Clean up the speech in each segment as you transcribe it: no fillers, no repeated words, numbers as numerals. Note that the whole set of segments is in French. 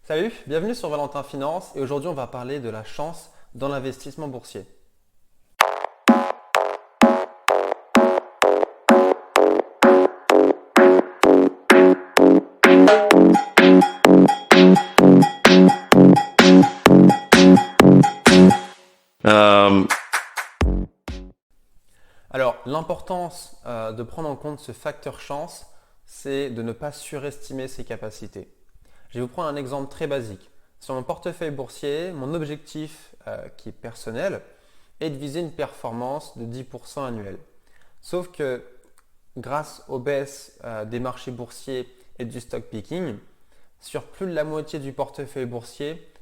Salut, bienvenue sur Valentin Finance et aujourd'hui on va parler de la chance dans l'investissement boursier. Euh, Alors l'importance de prendre en compte ce facteur chance, c'est de ne pas surestimer ses capacités. Je vais vous prendre un exemple très basique. Sur mon portefeuille boursier, mon objectif qui est personnel est de viser une performance de 10% annuel. Sauf que grâce aux baisses des marchés boursiers et du stock picking, sur plus de la moitié du portefeuille boursier,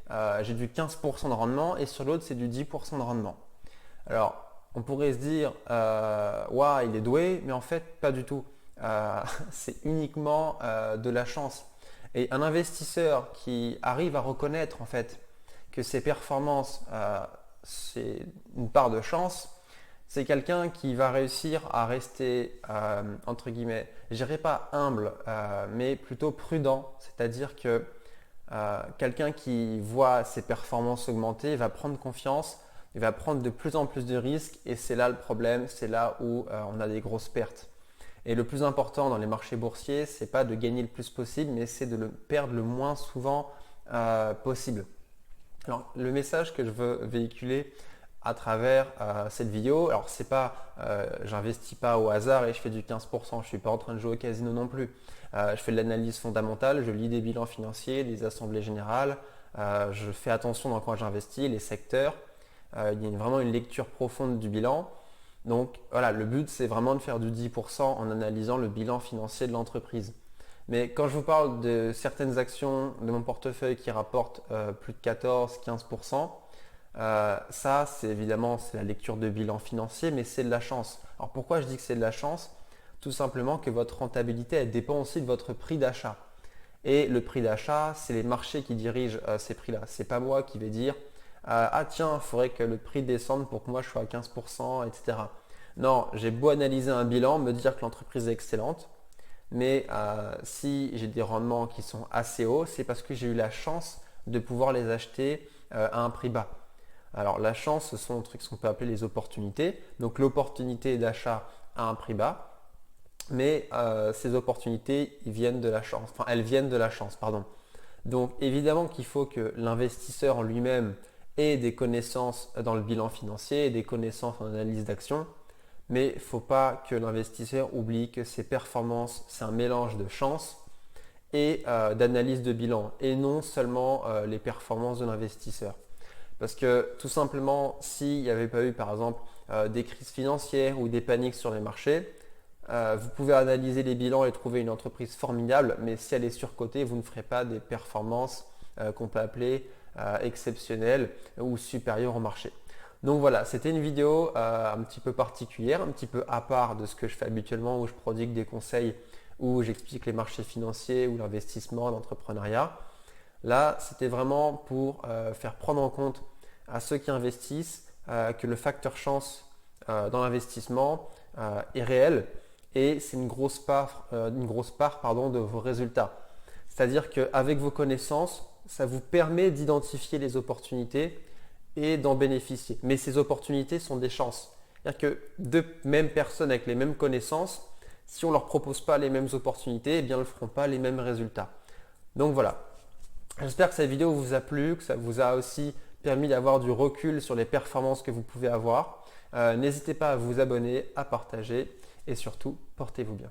j'ai du 15% de rendement et sur l'autre c'est du 10% de rendement. Alors on pourrait se dire waouh, il est doué, mais en fait pas du tout. C'est uniquement de la chance. Et un investisseur qui arrive à reconnaître en fait que ses performances c'est une part de chance, c'est quelqu'un qui va réussir à rester, entre guillemets, je dirais pas humble, mais plutôt prudent. C'est-à-dire que quelqu'un qui voit ses performances augmenter va prendre confiance, il va prendre de plus en plus de risques et c'est là le problème, c'est là où on a des grosses pertes. Et le plus important dans les marchés boursiers, c'est pas de gagner le plus possible, mais c'est de le perdre le moins souvent possible. Alors, le message que je veux véhiculer à travers cette vidéo, alors c'est pas, j'investis pas au hasard et je fais du 15%, je suis pas en train de jouer au casino non plus. Je fais de l'analyse fondamentale, je lis des bilans financiers, des assemblées générales, je fais attention dans quoi j'investis, les secteurs. Il y a vraiment une lecture profonde du bilan. Donc voilà, le but c'est vraiment de faire du 10% en analysant le bilan financier de l'entreprise. Mais quand je vous parle de certaines actions de mon portefeuille qui rapportent plus de 14-15%, ça c'est évidemment c'est la lecture de bilan financier, mais c'est de la chance. Alors pourquoi je dis que c'est de la chance? Tout simplement que votre rentabilité elle dépend aussi de votre prix d'achat. Et le prix d'achat, c'est les marchés qui dirigent ces prix-là. C'est pas moi qui vais dire ah tiens, il faudrait que le prix descende pour que moi je sois à 15%, etc. Non, j'ai beau analyser un bilan, me dire que l'entreprise est excellente, mais si j'ai des rendements qui sont assez hauts, c'est parce que j'ai eu la chance de pouvoir les acheter à un prix bas. Alors la chance, ce sont ce qu'on peut appeler les opportunités. Donc l'opportunité d'achat à un prix bas, mais ces opportunités, ils viennent de la chance. Enfin, elles viennent de la chance, pardon. Donc évidemment qu'il faut que l'investisseur en lui-même ait des connaissances dans le bilan financier et des connaissances en analyse d'action. Mais il ne faut pas que l'investisseur oublie que ses performances, c'est un mélange de chance et d'analyse de bilan et non seulement les performances de l'investisseur. Parce que tout simplement, s'il n'y avait pas eu par exemple des crises financières ou des paniques sur les marchés, vous pouvez analyser les bilans et trouver une entreprise formidable, mais si elle est surcotée, vous ne ferez pas des performances qu'on peut appeler exceptionnelles ou supérieures au marché. Donc voilà, c'était une vidéo un petit peu particulière, un petit peu à part de ce que je fais habituellement où je prodigue des conseils, où j'explique les marchés financiers ou l'investissement, l'entrepreneuriat. Là, c'était vraiment pour faire prendre en compte à ceux qui investissent que le facteur chance dans l'investissement est réel et c'est une grosse part, pardon, de vos résultats. C'est-à-dire qu'avec vos connaissances, ça vous permet d'identifier les opportunités et d'en bénéficier. Mais ces opportunités sont des chances. C'est-à-dire que deux mêmes personnes avec les mêmes connaissances, si on ne leur propose pas les mêmes opportunités, eh bien, elles ne feront pas les mêmes résultats. Donc voilà. J'espère que cette vidéo vous a plu, que ça vous a aussi permis d'avoir du recul sur les performances que vous pouvez avoir. N'hésitez pas à vous abonner, à partager et surtout, portez-vous bien.